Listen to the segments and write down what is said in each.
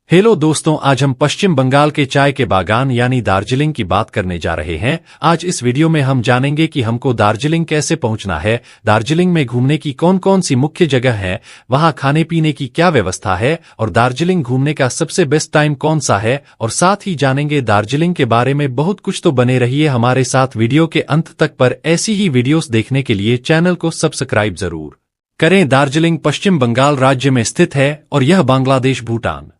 Hello दोस्तों, आज हम पश्चिम बंगाल के चाय के बागान यानी दार्जिलिंग की बात करने जा रहे हैं। आज इस वीडियो में हम जानेंगे कि हमको दार्जिलिंग कैसे पहुंचना है, दार्जिलिंग में घूमने की कौन कौन सी मुख्य जगह है, वहां खाने पीने की क्या व्यवस्था है और दार्जिलिंग घूमने का सबसे बेस्ट टाइम कौन सा है। और साथ ही जानेंगे दार्जिलिंग के बारे में बहुत कुछ। तो बने रहिए हमारे साथ वीडियो के अंत तक। पर ऐसी ही वीडियोस देखने के लिए चैनल को सब्सक्राइब जरूर करें। दार्जिलिंग पश्चिम बंगाल राज्य में स्थित है और यह बांग्लादेश, भूटान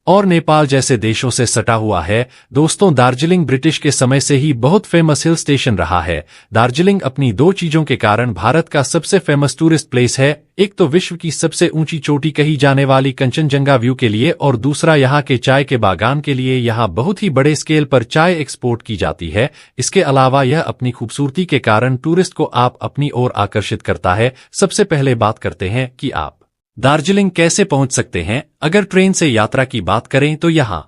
और नेपाल जैसे देशों से सटा हुआ है। दोस्तों, दार्जिलिंग ब्रिटिश के समय से ही बहुत फेमस हिल स्टेशन रहा है। दार्जिलिंग अपनी दो चीजों के कारण भारत का सबसे फेमस टूरिस्ट प्लेस है। एक तो विश्व की सबसे ऊंची चोटी कही जाने वाली कंचनजंगा व्यू के लिए और दूसरा यहाँ के चाय के बागान के लिए। यहाँ बहुत ही बड़े स्केल पर चाय एक्सपोर्ट की जाती है। इसके अलावा यह अपनी खूबसूरती के कारण टूरिस्ट को आप अपनी ओर आकर्षित करता है। सबसे पहले बात करते हैं कि आप दार्जिलिंग कैसे पहुंच सकते हैं। अगर ट्रेन से यात्रा की बात करें तो यहाँ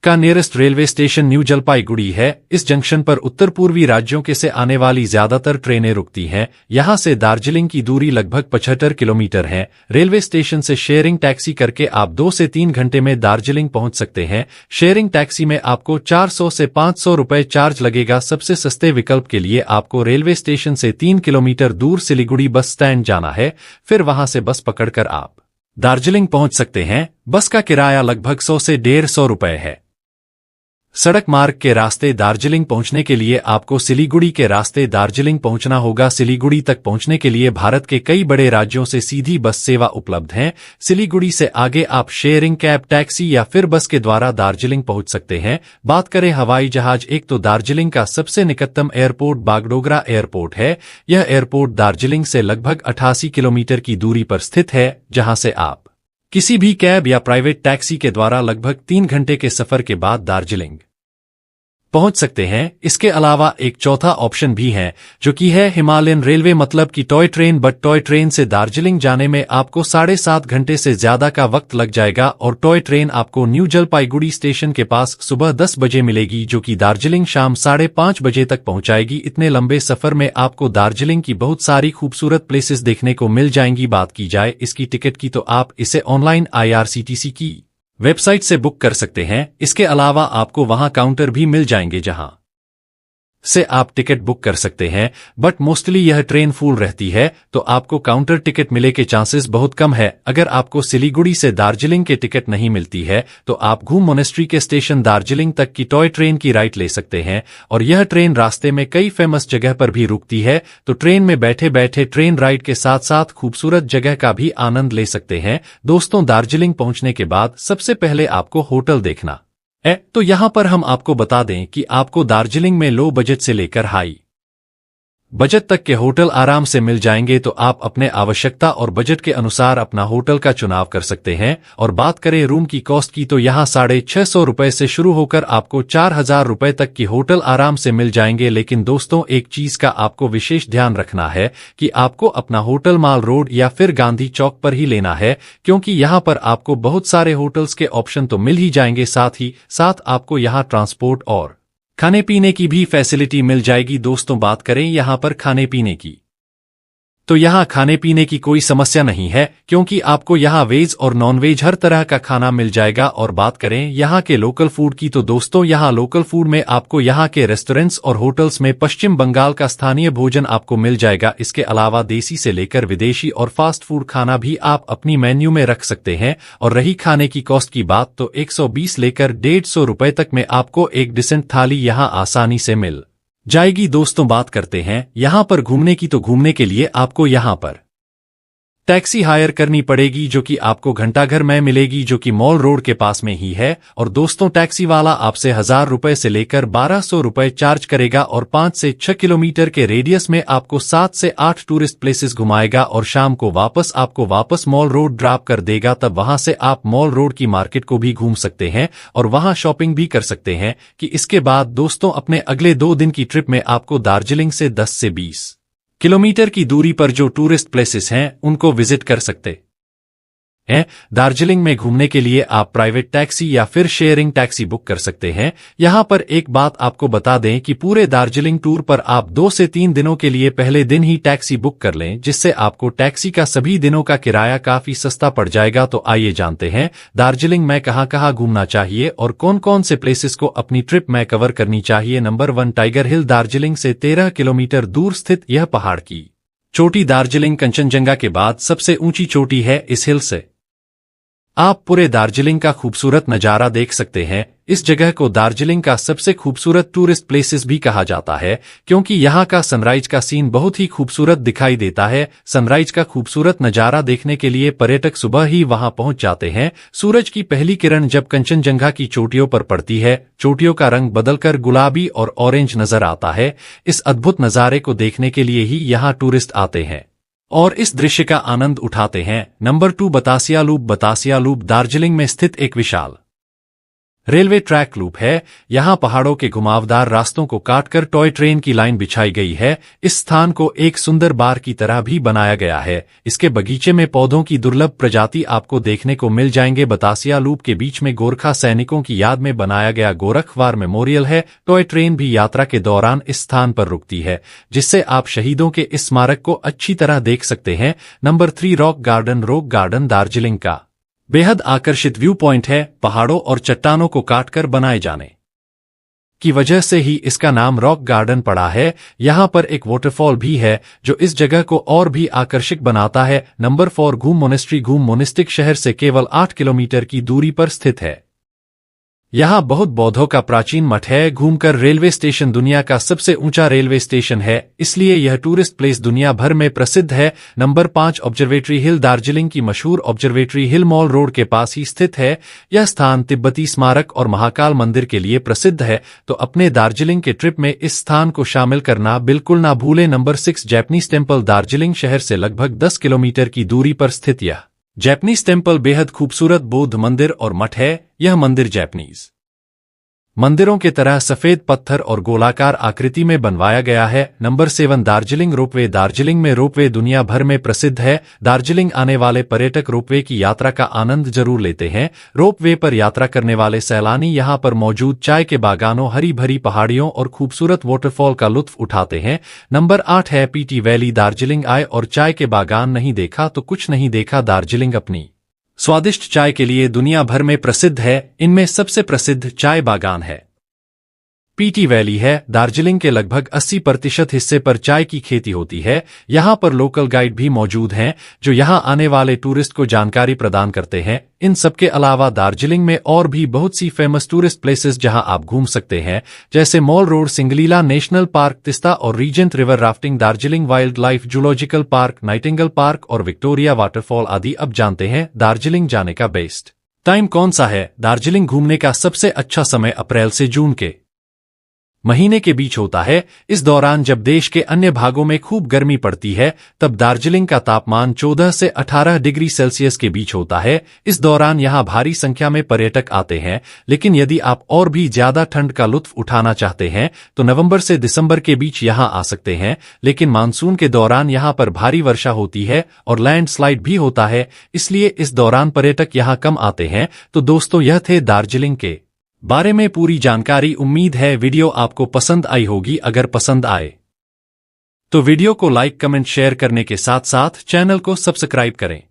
का nearest railway station new Jalpaiguri है। इस जंक्शन पर उत्तर पूर्वी राज्यों के से आने वाली ज्यादातर ट्रेनें रुकती हैं। यहाँ से दार्जिलिंग की दूरी लगभग 75 किलोमीटर है। रेलवे स्टेशन से शेयरिंग टैक्सी करके आप 2 से 3 घंटे में दार्जिलिंग पहुंच सकते हैं। शेयरिंग टैक्सी में आपको 400 से 500 रुपए चार्ज लगेगा। सबसे सस्ते विकल्प के लिए आपको रेलवे स्टेशन से 3 किलोमीटर दूर सिलीगुड़ी बस स्टैंड जाना है। फिर वहां से बस पकड़कर आप दार्जिलिंग पहुंच सकते हैं। बस का किराया लगभग 100 से 150 रुपए है। सड़क मार्ग के रास्ते दार्जिलिंग पहुंचने के लिए आपको सिलीगुड़ी के रास्ते दार्जिलिंग पहुंचना होगा। सिलीगुड़ी तक पहुंचने के लिए भारत के कई बड़े राज्यों से सीधी बस सेवा उपलब्ध है। सिलीगुड़ी से आगे आप शेयरिंग कैब, टैक्सी या फिर बस के द्वारा दार्जिलिंग पहुंच सकते हैं। बात करें हवाई जहाज, एक तो दार्जिलिंग का सबसे निकटतम एयरपोर्ट बागडोगरा एयरपोर्ट है। यह एयरपोर्ट दार्जिलिंग से लगभग 88 किलोमीटर की दूरी पर स्थित है, जहां से आप किसी भी कैब या प्राइवेट टैक्सी के द्वारा लगभग 3 घंटे के सफर के बाद दार्जिलिंग पहुंच सकते हैं। इसके अलावा एक चौथा ऑप्शन भी है, जो कि है हिमालयन रेलवे, मतलब कि toy train. But toy train से दार्जिलिंग जाने में आपको 7.5 घंटे से ज्यादा का वक्त लग जाएगा और टॉय ट्रेन आपको न्यू जलपाईगुड़ी स्टेशन के पास सुबह 10 बजे मिलेगी, जो कि दार्जिलिंग शाम 5:30 बजे तक पहुंचाएगी। इतने लंबे सफर में आपको दार्जिलिंग की बहुत सारी खूबसूरत प्लेसेस देखने को मिल जाएंगी। बात की जाए इसकी टिकट की, तो आप इसे ऑनलाइन IRCTC की वेबसाइट से बुक कर सकते हैं। इसके अलावा आपको वहां काउंटर भी मिल जाएंगे जहां से आप टिकट बुक कर सकते हैं। बट मोस्टली यह ट्रेन फुल रहती है, तो आपको काउंटर टिकट मिले के चांसेस बहुत कम है। अगर आपको सिलीगुड़ी से दार्जिलिंग के टिकट नहीं मिलती है तो आप घूम मोनेस्ट्री के स्टेशन दार्जिलिंग तक की टॉय ट्रेन की राइड ले सकते हैं। और यह ट्रेन रास्ते में कई फेमस जगह पर भी रुकती है, तो ट्रेन में बैठे बैठे ट्रेन राइड के साथ साथ खूबसूरत जगह का भी आनंद ले सकते हैं। दोस्तों, दार्जिलिंग पहुंचने के बाद सबसे पहले आपको होटल देखना तो यहां पर हम आपको बता दें कि आपको दार्जिलिंग में लो बजट से लेकर हाई बजट तक के होटल आराम से मिल जाएंगे। तो आप अपने आवश्यकता और बजट के अनुसार अपना होटल का चुनाव कर सकते हैं। और बात करें रूम की कॉस्ट की, तो यहाँ 650 रुपए से शुरू होकर आपको 4000 रुपए तक की होटल आराम से मिल जाएंगे। लेकिन दोस्तों, एक चीज का आपको विशेष ध्यान रखना है कि आपको अपना होटल माल रोड या फिर गांधी चौक पर ही लेना है, क्योंकि यहाँ पर आपको बहुत सारे होटल्स के ऑप्शन तो मिल ही जाएंगे, साथ ही साथ आपको यहाँ ट्रांसपोर्ट और खाने पीने की भी फैसिलिटी मिल जाएगी। दोस्तों, बात करें यहाँ पर खाने पीने की, तो यहाँ खाने पीने की कोई समस्या नहीं है, क्योंकि आपको यहाँ वेज और नॉन वेज हर तरह का खाना मिल जाएगा। और बात करें यहाँ के लोकल फूड की, तो दोस्तों यहाँ लोकल फूड में आपको यहाँ के रेस्टोरेंट्स और होटल्स में पश्चिम बंगाल का स्थानीय भोजन आपको मिल जाएगा। इसके अलावा देसी से लेकर विदेशी और फास्ट फूड खाना भी आप अपनी मेन्यू में रख सकते हैं। और रही खाने की कॉस्ट की बात, तो 120 लेकर 150 रुपए तक में आपको एक डिसेंट थाली यहाँ आसानी से मिल जाएगी। दोस्तों, बात करते हैं यहां पर घूमने की, तो घूमने के लिए आपको यहां पर टैक्सी हायर करनी पड़ेगी, जो कि आपको घंटाघर में मिलेगी, जो कि मॉल रोड के पास में ही है। और दोस्तों, टैक्सी वाला आपसे 1000 रुपए से लेकर 1200 रुपए चार्ज करेगा और 5 से 6 किलोमीटर के रेडियस में आपको 7 से 8 टूरिस्ट प्लेसेस घुमाएगा और शाम को आपको वापस मॉल रोड ड्रॉप कर देगा। तब वहां से आप मॉल रोड की मार्केट को भी घूम सकते हैं और वहां शॉपिंग भी कर सकते हैं। कि इसके बाद दोस्तों, अपने अगले 2 दिन की ट्रिप में आपको दार्जिलिंग से 10 से 20 किलोमीटर की दूरी पर जो टूरिस्ट प्लेसेस हैं उनको विजिट कर सकते हैं। दार्जिलिंग में घूमने के लिए आप प्राइवेट टैक्सी या फिर शेयरिंग टैक्सी बुक कर सकते हैं। यहाँ पर एक बात आपको बता दें कि पूरे दार्जिलिंग टूर पर आप 2 से 3 दिनों के लिए पहले दिन ही टैक्सी बुक कर लें, जिससे आपको टैक्सी का सभी दिनों का किराया काफी सस्ता पड़ जाएगा। तो आइए जानते हैं दार्जिलिंग में कहाँ-कहाँ घूमना चाहिए और कौन-कौन से प्लेसेस को अपनी ट्रिप में कवर करनी चाहिए। नंबर 1, टाइगर हिल। दार्जिलिंग से 13 किलोमीटर दूर स्थित यह पहाड़ की चोटी दार्जिलिंग कंचनजंगा के बाद सबसे ऊंची चोटी है। इस हिल से आप पूरे दार्जिलिंग का खूबसूरत नजारा देख सकते हैं। इस जगह को दार्जिलिंग का सबसे खूबसूरत टूरिस्ट प्लेसेस भी कहा जाता है, क्योंकि यहाँ का सनराइज का सीन बहुत ही खूबसूरत दिखाई देता है। सनराइज का खूबसूरत नजारा देखने के लिए पर्यटक सुबह ही वहां पहुंच जाते हैं। सूरज की पहली किरण जब कंचनजंगा की चोटियों पर पड़ती है, चोटियों का रंग बदलकर गुलाबी और ऑरेंज नजर आता है। इस अद्भुत नजारे को देखने के लिए ही यहाँ टूरिस्ट आते हैं और इस दृश्य का आनंद उठाते हैं। Number 2, Batasia loop. Batasia loop Darjeeling में स्थित एक विशाल रेलवे ट्रैक लूप है। यहाँ पहाड़ों के घुमावदार रास्तों को काटकर टॉय ट्रेन की लाइन बिछाई गई है। इस स्थान को एक सुंदर बार की तरह भी बनाया गया है। इसके बगीचे में पौधों की दुर्लभ प्रजाति आपको देखने को मिल जाएंगे। बतासिया लूप के बीच में गोरखा सैनिकों की याद में बनाया गया गोरखवार मेमोरियल है। टॉय ट्रेन भी यात्रा के दौरान इस स्थान पर रुकती है, जिससे आप शहीदों के इस स्मारक को अच्छी तरह देख सकते हैं। Number 3, rock garden. Rock garden Darjeeling का बेहद आकर्षित व्यू पॉइंट है। पहाड़ों और चट्टानों को काटकर बनाए जाने की वजह से ही इसका नाम रॉक गार्डन पड़ा है। यहाँ पर एक वाटरफॉल भी है जो इस जगह को और भी आकर्षक बनाता है। नंबर 4, घूम मोनेस्ट्री। घूम मोनेस्टिक शहर से केवल 8 किलोमीटर की दूरी पर स्थित है। यहाँ बहुत बौद्धों का प्राचीन मठ है। घूमकर रेलवे स्टेशन दुनिया का सबसे ऊंचा रेलवे स्टेशन है, इसलिए यह टूरिस्ट प्लेस दुनिया भर में प्रसिद्ध है। नंबर 5, ऑब्जर्वेटरी हिल। दार्जिलिंग की मशहूर ऑब्जर्वेटरी हिल मॉल रोड के पास ही स्थित है। यह स्थान तिब्बती स्मारक और महाकाल मंदिर के लिए प्रसिद्ध है, तो अपने दार्जिलिंग के ट्रिप में इस स्थान को शामिल करना बिल्कुल ना भूलें। Number 6, Japanese temple. दार्जिलिंग शहर से लगभग 10 किलोमीटर की दूरी पर स्थित यह जैपनीज टेम्पल बेहद खूबसूरत बौद्ध मंदिर और मठ है। यह मंदिर जैपनीज मंदिरों के तरह सफेद पत्थर और गोलाकार आकृति में बनवाया गया है। Number 7, Darjeeling ropeway. दार्जिलिंग में रोपवे दुनिया भर में प्रसिद्ध है। दार्जिलिंग आने वाले पर्यटक रोपवे की यात्रा का आनंद जरूर लेते हैं। रोपवे पर यात्रा करने वाले सैलानी यहां पर मौजूद चाय के बागानों, हरी भरी पहाड़ियों और खूबसूरत वाटरफॉल का लुत्फ उठाते हैं। नंबर 8 है पीटी वैली। दार्जिलिंग आए और चाय के बागान नहीं देखा तो कुछ नहीं देखा। दार्जिलिंग अपनी स्वादिष्ट चाय के लिए दुनिया भर में प्रसिद्ध है। इनमें सबसे प्रसिद्ध चाय बागान है पीटी वैली है। दार्जिलिंग के लगभग 80% हिस्से पर चाय की खेती होती है। यहाँ पर लोकल गाइड भी मौजूद हैं जो यहाँ आने वाले टूरिस्ट को जानकारी प्रदान करते हैं। इन सबके अलावा दार्जिलिंग में और भी बहुत सी फेमस टूरिस्ट प्लेसेस जहाँ आप घूम सकते हैं, जैसे mall road, Singalila national park, Teesta और Rangeet river rafting, Darjeeling wildlife zoological park, Nightingale park और विक्टोरिया वाटरफॉल आदि। अब जानते हैं दार्जिलिंग जाने का बेस्ट टाइम कौन सा है। दार्जिलिंग घूमने का सबसे अच्छा समय अप्रैल से जून के महीने के बीच होता है। इस दौरान जब देश के अन्य भागों में खूब गर्मी पड़ती है, तब दार्जिलिंग का तापमान 14 से 18 डिग्री सेल्सियस के बीच होता है। इस दौरान यहाँ भारी संख्या में पर्यटक आते हैं, लेकिन यदि आप और भी ज्यादा ठंड का लुत्फ उठाना चाहते हैं तो नवंबर से दिसंबर के बीच यहाँ आ सकते हैं। लेकिन मानसून के दौरान यहाँ पर भारी वर्षा होती है और लैंडस्लाइड भी होता है, इसलिए इस दौरान पर्यटक यहाँ कम आते हैं। तो दोस्तों, यह थे दार्जिलिंग के बारे में पूरी जानकारी। उम्मीद है वीडियो आपको पसंद आई होगी। अगर पसंद आए तो वीडियो को लाइक, कमेंट, शेयर करने के साथ साथ चैनल को सब्सक्राइब करें।